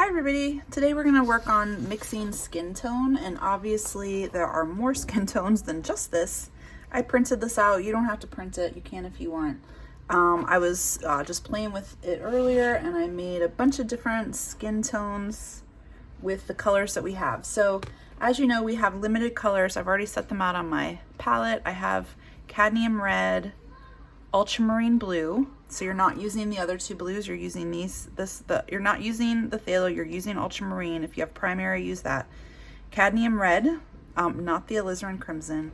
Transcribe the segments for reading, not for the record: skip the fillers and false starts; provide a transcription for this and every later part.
Hi everybody! Today we're going to work on mixing skin tone, and obviously there are more skin tones than just this. I printed this out. You don't have to print it. You can if you want. I was just playing with it earlier and I made a bunch of different skin tones with the colors that we have. So as you know, we have limited colors. I've already set them out on my palette. I have cadmium red, ultramarine blue. So you're not using the other two blues, you're using you're not using the phthalo, you're using ultramarine. If you have primary, use that. Cadmium red, not the alizarin crimson.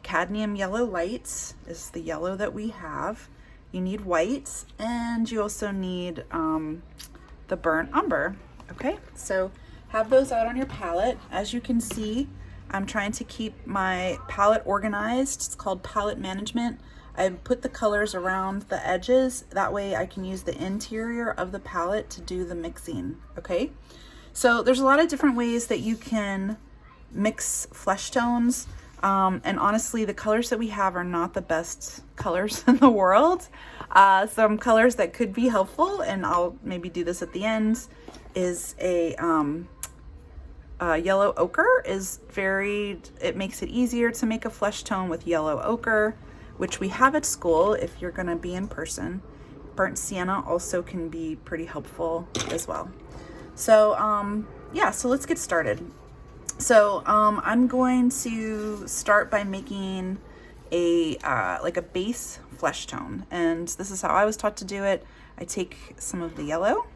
Cadmium yellow light is the yellow that we have. You need white, and you also need the burnt umber. Okay, so have those out on your palette. As you can see, I'm trying to keep my palette organized. It's called palette management. I put the colors around the edges. That way I can use the interior of the palette to do the mixing, okay? So there's a lot of different ways that you can mix flesh tones. And honestly, the colors that we have are not the best colors in the world. Some colors that could be helpful, and I'll maybe do this at the end, is a yellow ochre it makes it easier to make a flesh tone with yellow ochre, which we have at school if you're gonna be in person. Burnt sienna also can be pretty helpful as well. So yeah, so let's get started. So I'm going to start by making a like a base flesh tone, and this is how I was taught to do it. I take some of the yellow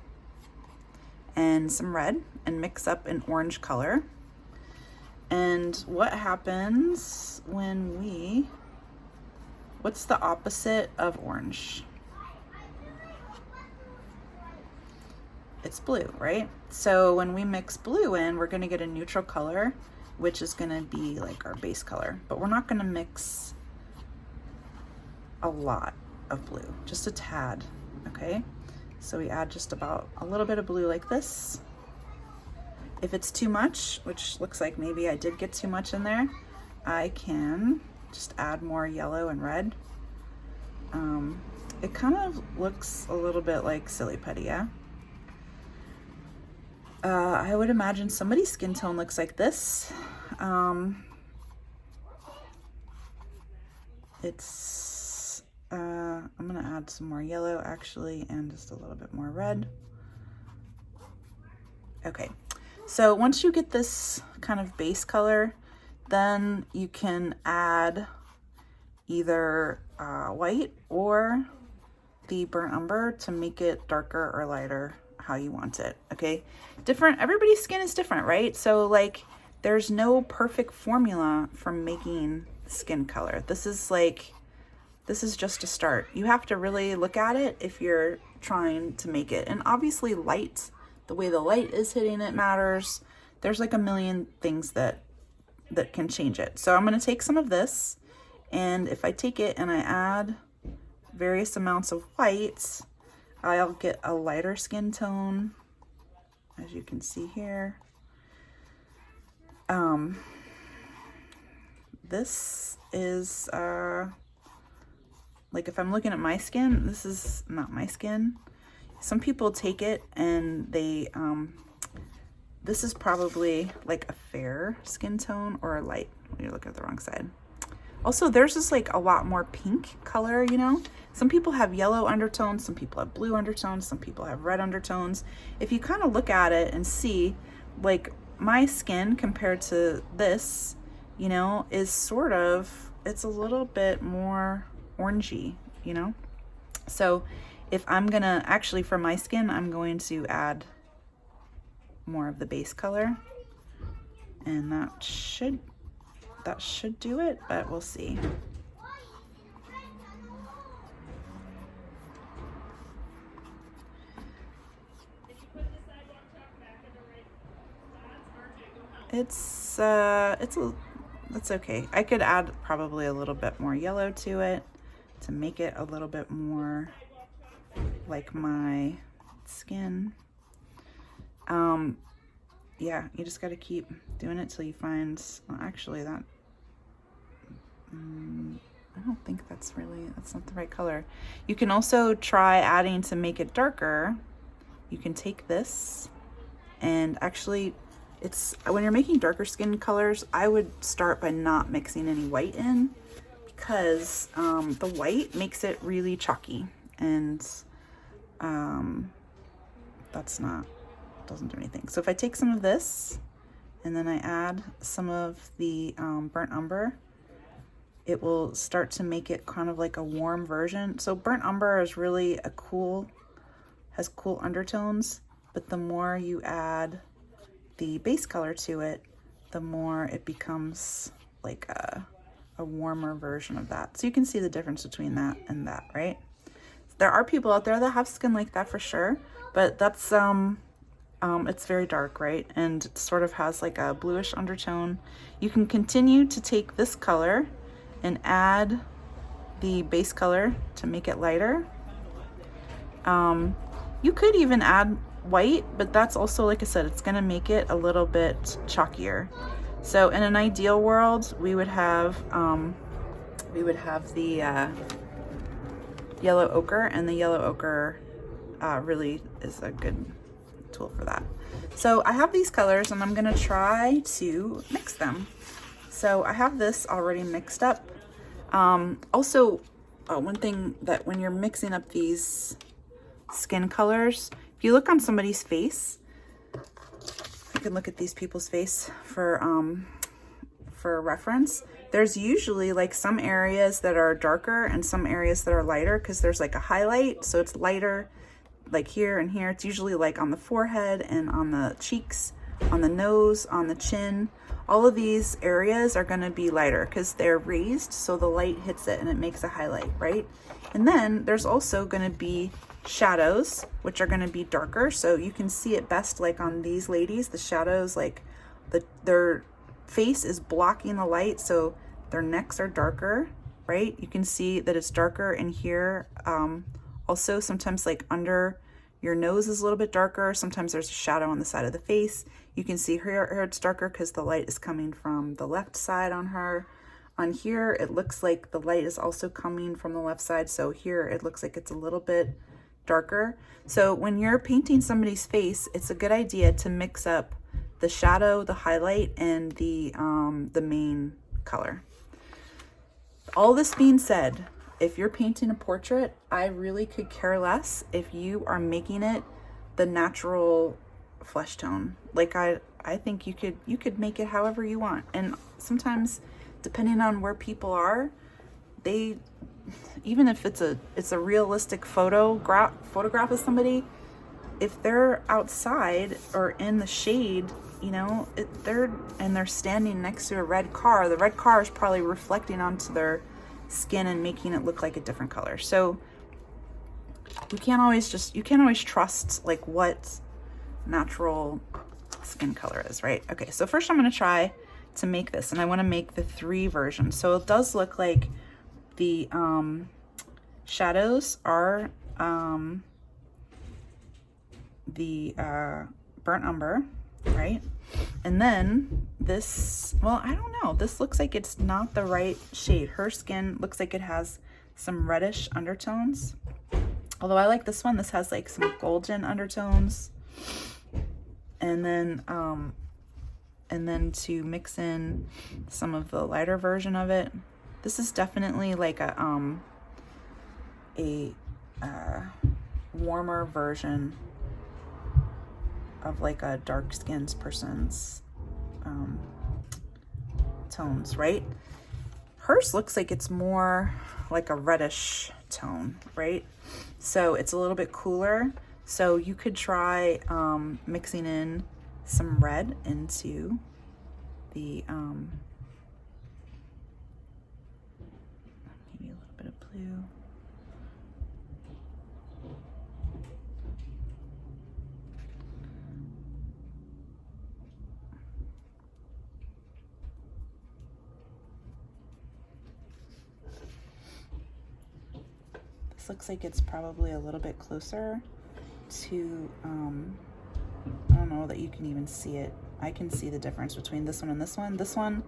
and some red and mix up an orange color. And what happens when what's the opposite of orange? It's blue, right? So when we mix blue in, we're gonna get a neutral color, which is gonna be like our base color, but we're not gonna mix a lot of blue, just a tad, okay? So we add just about a little bit of blue like this. If it's too much, which looks like maybe I did get too much in there, I can just add more yellow and red. It kind of looks a little bit like silly putty, yeah? I would imagine somebody's skin tone looks like this. I'm gonna add some more yellow actually, and just a little bit more red. Okay, so once you get this kind of base color, then you can add either white or the burnt umber to make it darker or lighter how you want it, okay? Everybody's skin is different, right? So like there's no perfect formula for making skin color. This is just a start. You have to really look at it if you're trying to make it. And obviously light, the way the light is hitting it matters. There's like a million things that can change it. So I'm gonna take some of this, and if I take it and I add various amounts of white, I'll get a lighter skin tone, as you can see here. This is, like if I'm looking at my skin, this is not my skin. Some people take it and they, this is probably like a fair skin tone or a light. You look at the wrong side. Also, there's just like a lot more pink color, you know? Some people have yellow undertones, some people have blue undertones, some people have red undertones. If you kind of look at it and see, like my skin compared to this, you know, is sort of, it's a little bit more orangey, you know? So if I'm gonna, actually for my skin, I'm going to add more of the base color, and that should do it, but we'll see. That's okay. I could add probably a little bit more yellow to it to make it a little bit more like my skin. Yeah, you just got to keep doing it till you find, well, actually that, I don't think that's not the right color. You can also try adding to make it darker. You can take this And actually, it's when you're making darker skin colors, I would start by not mixing any white in, because the white makes it really chalky, and doesn't do anything. So if I take some of this and then I add some of the burnt umber, it will start to make it kind of like a warm version. So burnt umber is really has cool undertones, but the more you add the base color to it, the more it becomes like a warmer version of that. So you can see the difference between that and that, right? There are people out there that have skin like that for sure, but that's it's very dark, right? And it sort of has like a bluish undertone. You can continue to take this color and add the base color to make it lighter. You could even add white, but that's also, like I said, it's gonna make it a little bit chalkier. So in an ideal world, we would have the yellow ochre, and the yellow ochre really is a good tool for that. So I have these colors and I'm gonna try to mix them. So I have this already mixed up. Also, one thing that when you're mixing up these skin colors, if you look on somebody's face, you can look at these people's face for reference. There's usually like some areas that are darker and some areas that are lighter, because there's like a highlight, so it's lighter like here and here. It's usually like on the forehead and on the cheeks, on the nose, on the chin. All of these areas are going to be lighter because they're raised, so the light hits it and it makes a highlight, right? And then there's also going to be shadows, which are going to be darker, so you can see it best like on these ladies. The shadows, like their face is blocking the light, so their necks are darker, right? You can see that it's darker in here. Also, sometimes like under your nose is a little bit darker. Sometimes there's a shadow on the side of the face. You can see here it's darker because the light is coming from the left side on her. On here, it looks like the light is also coming from the left side. So here it looks like it's a little bit darker. So when you're painting somebody's face, it's a good idea to mix up the shadow, the highlight, and the main color. All this being said, if you're painting a portrait, I really could care less if you are making it the natural flesh tone. Like I think you could make it however you want. And sometimes, depending on where people are, even if it's a realistic photograph of somebody, if they're outside or in the shade, you know, they're standing next to a red car, the red car is probably reflecting onto their skin and making it look like a different color. So you can't always trust like what natural skin color is, right? Okay, so first I'm going to try to make this, and I want to make the 3 versions. So it does look like the shadows are the burnt umber, right? And then this, well, I don't know, this looks like it's not the right shade. Her skin looks like it has some reddish undertones, although I like this one. This has like some golden undertones. And then to mix in some of the lighter version of it, this is definitely like a warmer version of like a dark skinned person's tones, right? Hers looks like it's more like a reddish tone, right? So it's a little bit cooler. So you could try mixing in some red into the maybe a little bit of blue. This looks like it's probably a little bit closer to I don't know that you can even see it. I can see the difference between this one and this one. This one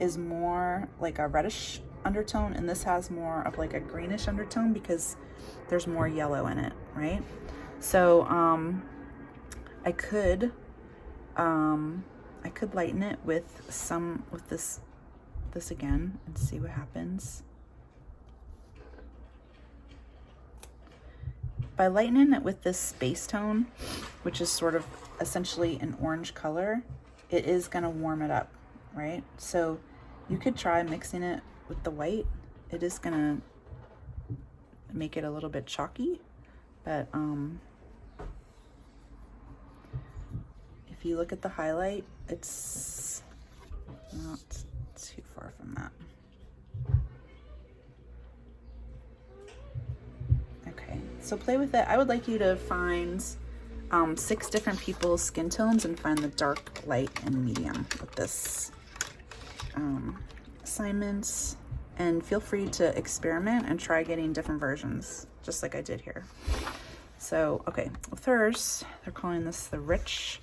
is more like a reddish undertone, and this has more of like a greenish undertone because there's more yellow in it, right? So I could I could lighten it with this again and see what happens. By lightening it with this space tone, which is sort of essentially an orange color, it is gonna warm it up, right? So you could try mixing it with the white. It is gonna make it a little bit chalky, but if you look at the highlight, it's not too far from that. Okay, so play with it. I would like you to find 6 different people's skin tones and find the dark, light, and medium with this assignment. And feel free to experiment and try getting different versions, just like I did here. So, okay, with hers, they're calling this the rich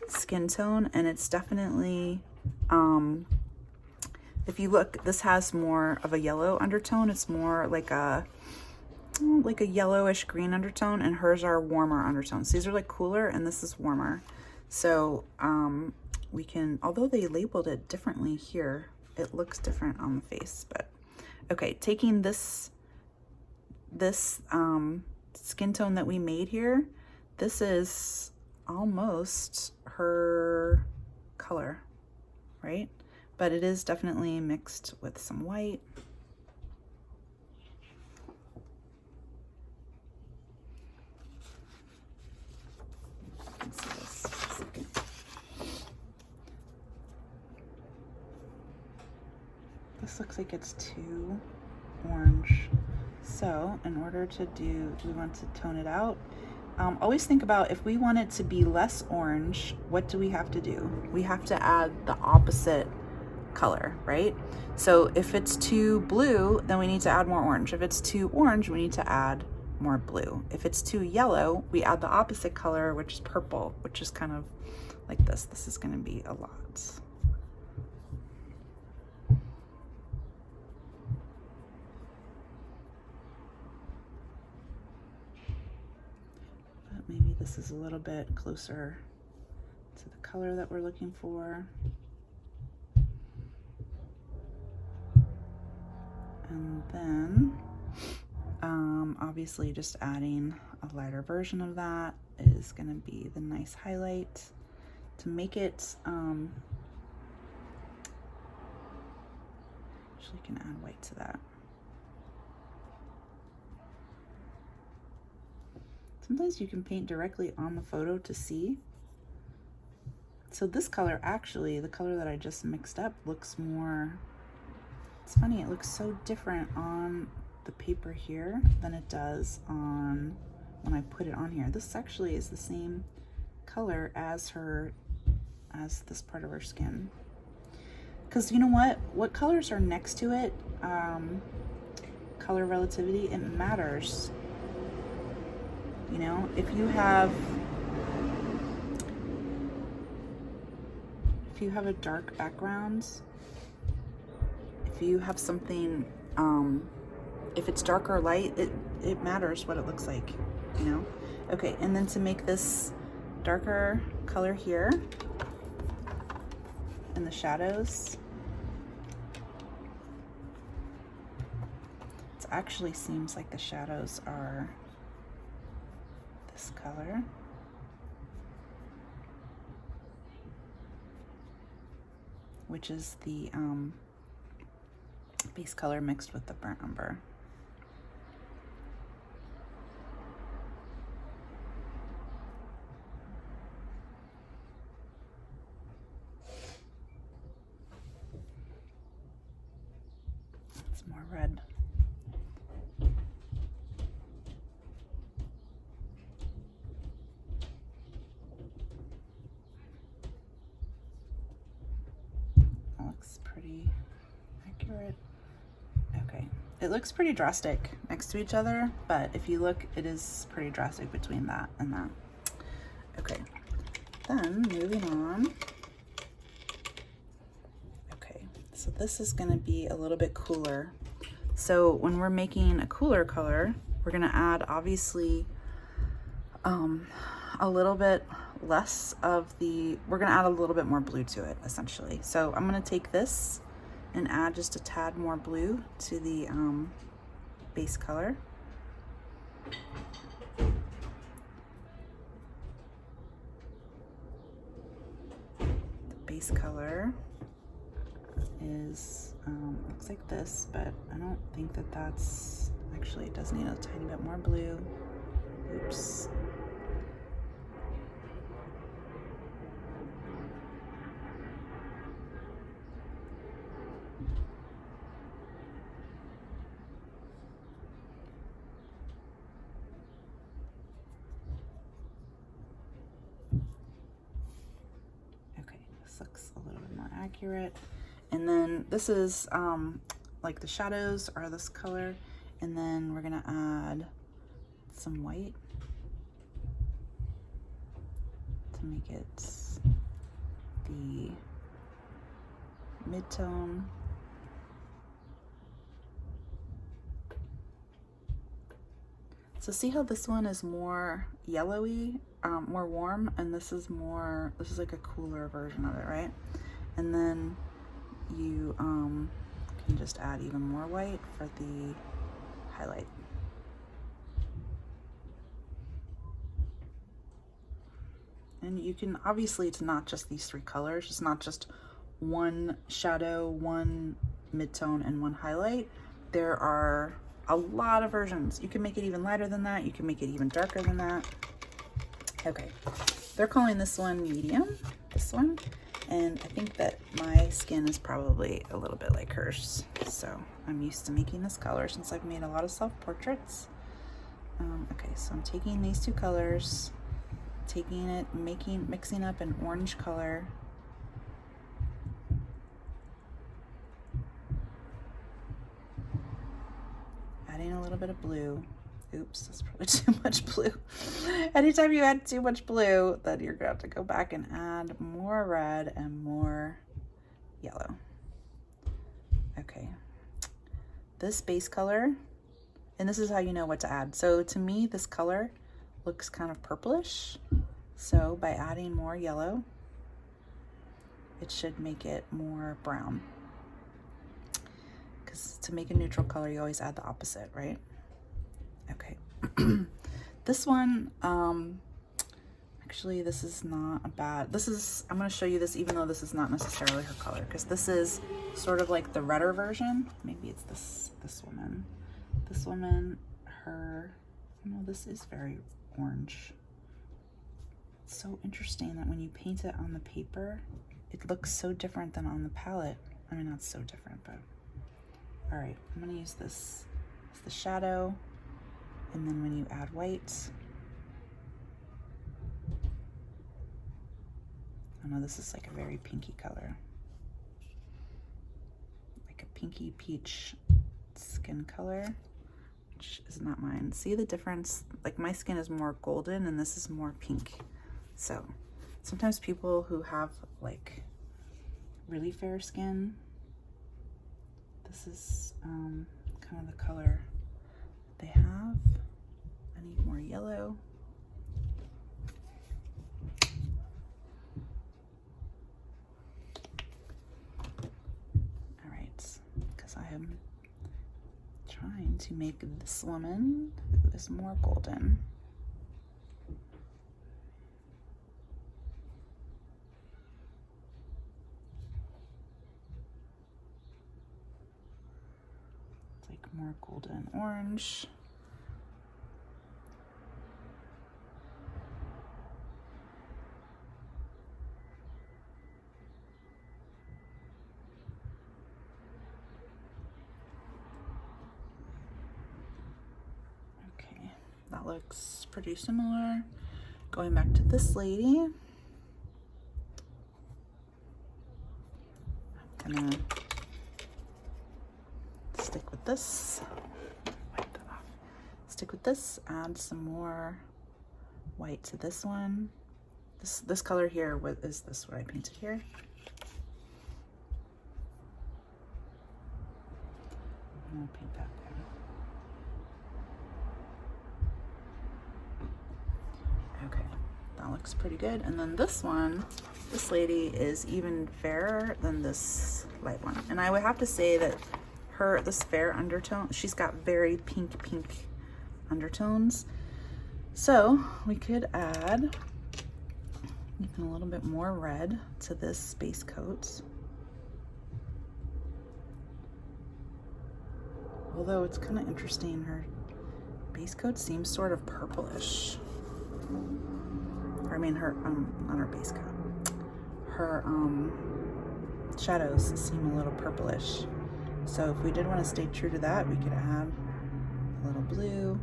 skin tone, and it's definitely, if you look, this has more of a yellow undertone. It's more like a yellowish green undertone, and hers are warmer undertones. These are like cooler, and this is warmer. So we can, although they labeled it differently here, it looks different on the face. But okay, taking this skin tone that we made here, this is almost her color, right? But it is definitely mixed with some white. This looks like it's too orange. So in order to do, we want to tone it out. Always think about, if we want it to be less orange, what do we have to do? We have to add the opposite color, right? So if it's too blue, then we need to add more orange. If it's too orange, we need to add more blue. If it's too yellow, we add the opposite color, which is purple, which is kind of like this. This is going to be a lot. But maybe this is a little bit closer to the color that we're looking for. And then obviously just adding a lighter version of that is going to be the nice highlight to make it, actually can add white to that. Sometimes you can paint directly on the photo to see. So this color, actually, the color that I just mixed up looks more, it's funny, it looks so different on the paper here than it does on when I put it on here. This actually is the same color as this part of her skin. Because you know what colors are next to it, color relativity, it matters. You know, if you have a dark background, if you have something, if it's dark or light, it matters what it looks like, you know? Okay, and then to make this darker color here in the shadows, it actually seems like the shadows are this color. Which is the base color mixed with the burnt umber. It's more red. Looks pretty accurate. Okay, it looks pretty drastic next to each other, but if you look, it is pretty drastic between that and that. Okay, then moving on. Okay, so this is going to be a little bit cooler. So when we're making a cooler color, we're going to add obviously a little bit less of the, we're gonna add a little bit more blue to it essentially. So I'm gonna take this and add just a tad more blue to the base color. The base color is, looks like this, but I don't think that that's, actually it does need a tiny bit more blue. Oops. Okay, this looks a little bit more accurate. And then this is like the shadows are this color, and then we're gonna add some white to make it the mid-tone. So see how this one is more yellowy, more warm, and this is more, this is like a cooler version of it, right? And then you can just add even more white for the highlight. And you can, obviously it's not just these three colors, it's not just one shadow, one mid-tone, and one highlight. There are a lot of versions. You can make it even lighter than that, you can make it even darker than that. Okay, they're calling this one medium, this one, and I think that my skin is probably a little bit like hers. So I'm used to making this color since I've made a lot of self-portraits. Okay, so I'm taking these two colors, taking it, mixing up an orange color. Adding a little bit of blue. Oops, that's probably too much blue. Anytime you add too much blue, then you're gonna have to go back and add more red and more yellow. Okay, this base color, and this is how you know what to add. So to me, this color looks kind of purplish. So by adding more yellow, it should make it more brown. Because to make a neutral color, you always add the opposite, right? Okay. This one, actually this is not a bad, this is, I'm going to show you this even though this is not necessarily her color, because this is sort of like the redder version. Maybe it's this woman, her, no, this is very orange. It's so interesting that when you paint it on the paper, it looks so different than on the palette. I mean, not so different, but all right, I'm going to use this as the shadow. And then when you add white, I know this is like a very pinky color, like a pinky peach skin color, which is not mine. See the difference? Like my skin is more golden and this is more pink. So sometimes people who have like really fair skin, this is kind of the color they have. I need more yellow. All right, because I am trying to make this woman who is more golden. It's like more golden orange. That looks pretty similar. Going back to this lady, I'm gonna stick with this. Wipe that off. Stick with this, add some more white to this one. This color here, what is this, what I painted here? I'm gonna paint that there. That looks pretty good. And then this one, this lady is even fairer than this light one. And I would have to say that this fair undertone, she's got very pink undertones. So we could add even a little bit more red to this base coat. Although it's kind of interesting, her base coat seems sort of purplish. Or I mean her, not her base coat. Her shadows seem a little purplish. So if we did want to stay true to that, we could add a little blue.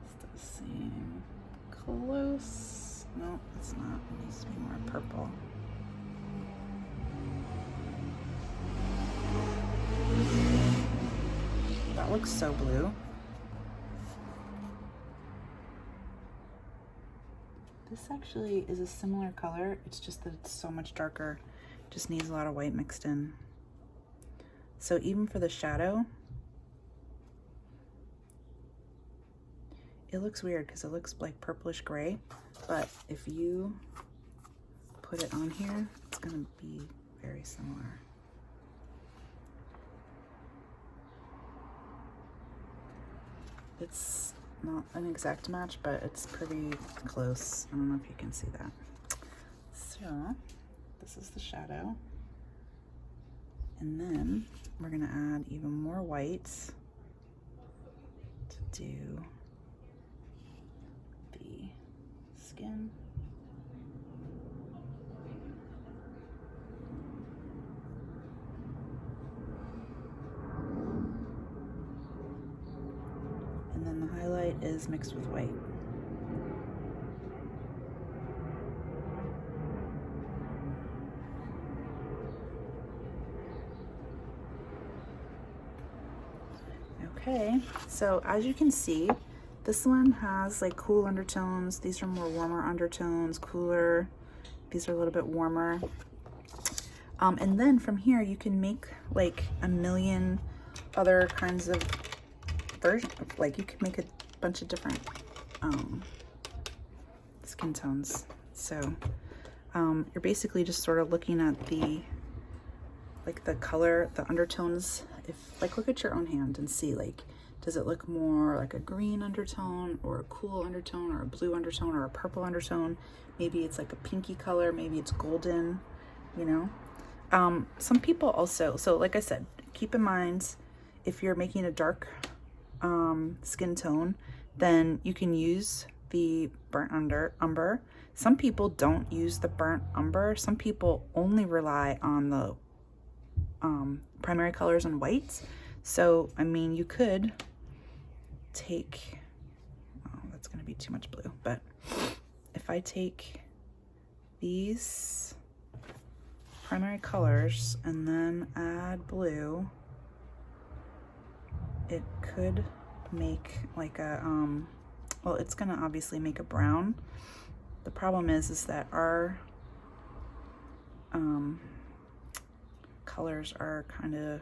Still seeing close. No, it's not. It needs to be more purple. That looks so blue. This actually is a similar color. It's just that it's so much darker. Just needs a lot of white mixed in. So even for the shadow, it looks weird because it looks like purplish gray, but if you put it on here, it's gonna be very similar. It's not an exact match, but it's pretty close. I don't know if you can see that. So this is the shadow. And then we're gonna add even more whites to do the skin. And then the highlight is mixed with white. Okay, so as you can see, this one has like cool undertones. These are more warmer undertones, cooler. These are a little bit warmer. And then from here, you can make like a million other kinds of versions. Like you can make a bunch of different skin tones. So you're basically just sort of looking at the color, the undertones. If like look at your own hand and see, like, does it look more like a green undertone or a cool undertone or a blue undertone or a purple undertone? Maybe it's like a pinky color, maybe it's golden, you know? Some people also, so like I said, keep in mind, if you're making a dark skin tone, then you can use the burnt umber. Some people don't use the burnt umber. Some people only rely on the primary colors and whites. So, I mean, you could take, oh, that's going to be too much blue, but if I take these primary colors and then add blue, it could make like a, well, it's going to obviously make a brown. The problem is that our colors are kind of,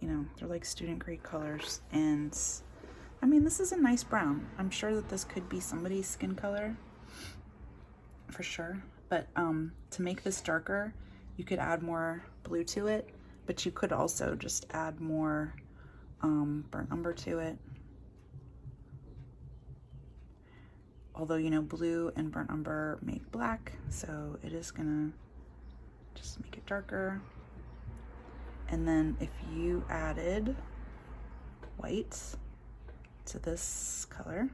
you know, they're like student grade colors. And I mean, this is a nice brown. I'm sure that this could be somebody's skin color for sure. But to make this darker, you could add more blue to it, but you could also just add more burnt umber to it. Although, you know, blue and burnt umber make black, so it is gonna just make it darker. And then if you added white to this color,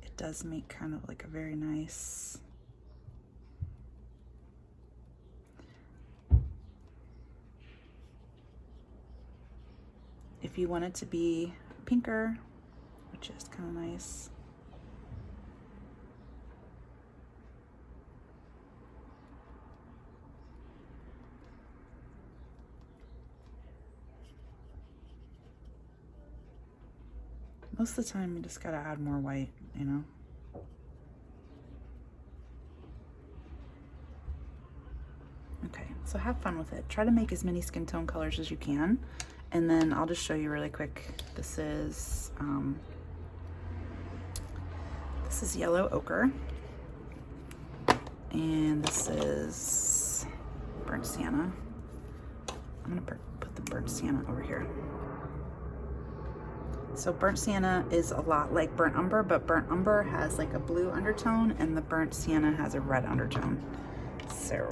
it does make kind of like a very nice, if you want it to be pinker, which is kind of nice. Most of the time, you just gotta add more white, you know? Okay, So have fun with it. Try to make as many skin tone colors as you can. And then I'll just show you really quick. This is yellow ochre. And this is burnt sienna. I'm gonna put the burnt sienna over here. So burnt sienna is a lot like burnt umber, but burnt umber has like a blue undertone and the burnt sienna has a red undertone. So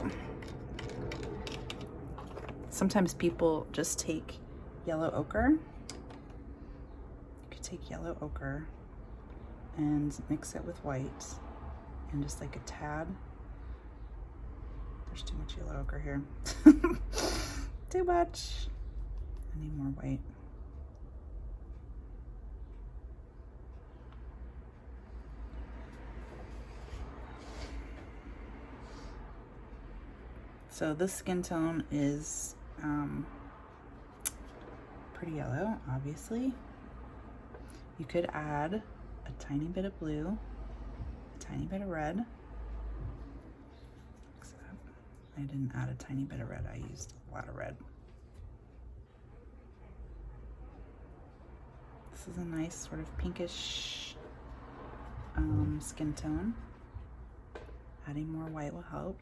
sometimes people just take yellow ochre. You could take yellow ochre and mix it with white and just like a tad. There's too much yellow ochre here. Too much. I need more white. So this skin tone is pretty yellow, obviously. You could add a tiny bit of blue, a tiny bit of red. I didn't add a tiny bit of red, I used a lot of red. This is a nice sort of pinkish skin tone. Adding more white will help.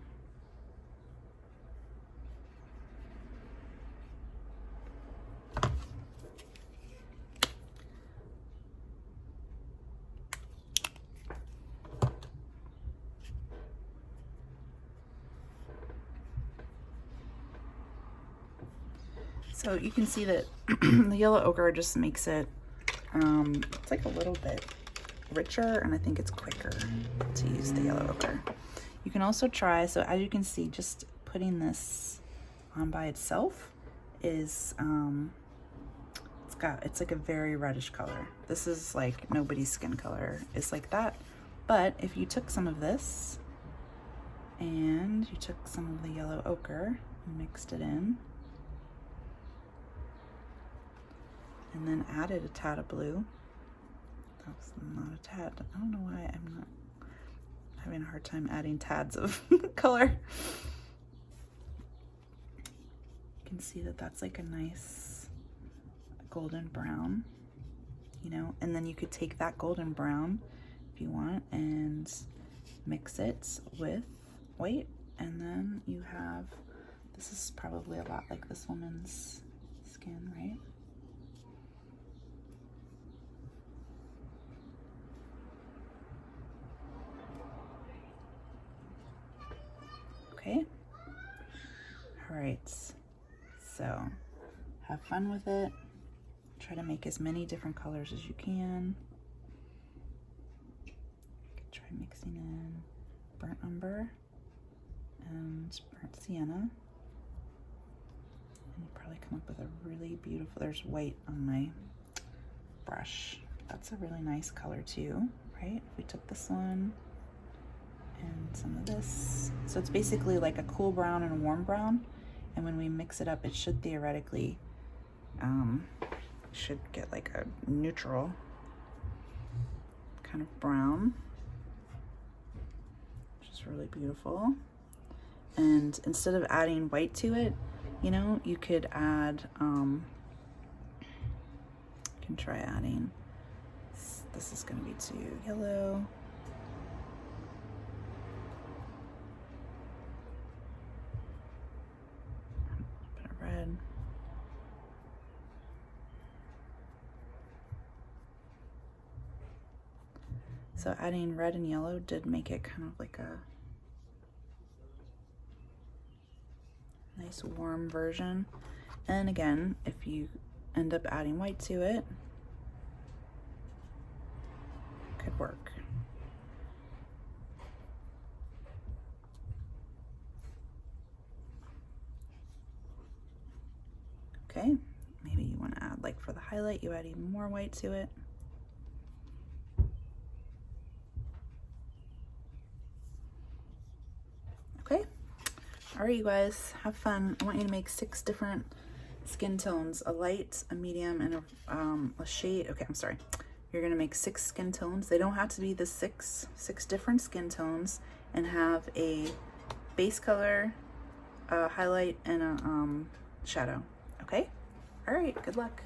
So you can see that the yellow ochre just makes it, it's like a little bit richer, and I think it's quicker to use the yellow ochre. You can also try, so as you can see, just putting this on by itself is, it's like a very reddish color. This is like nobody's skin color. It's like that. But if you took some of this and you took some of the yellow ochre and mixed it in, and then added a tad of blue. That was not a tad. I don't know why I'm not having a hard time adding tads of color. You can see that that's like a nice golden brown, you know, and then you could take that golden brown if you want and mix it with white, and then you have, this is probably a lot like this woman's skin, right? Okay. All right. So have fun with it. Try to make as many different colors as you can. You could try mixing in burnt umber and burnt sienna. And you probably come up with a really beautiful, there's white on my brush. That's a really nice color too, right? If we took this one and some of this. So it's basically like a cool brown and a warm brown. And when we mix it up, it should theoretically, should get like a neutral kind of brown, which is really beautiful. And instead of adding white to it, you know, you could add, you can try adding, this is gonna be too yellow. Red. So adding red and yellow did make it kind of like a nice warm version. And again, if you end up adding white to it, could work. Okay, maybe you want to add, like for the highlight, you add even more white to it. Okay, all right, you guys, have fun. I want you to make 6 different skin tones, a light, a medium, and a shade. Okay, I'm sorry. You're gonna make 6 skin tones. They don't have to be the six different skin tones, and have a base color, a highlight and a shadow. Okay? All right, good luck.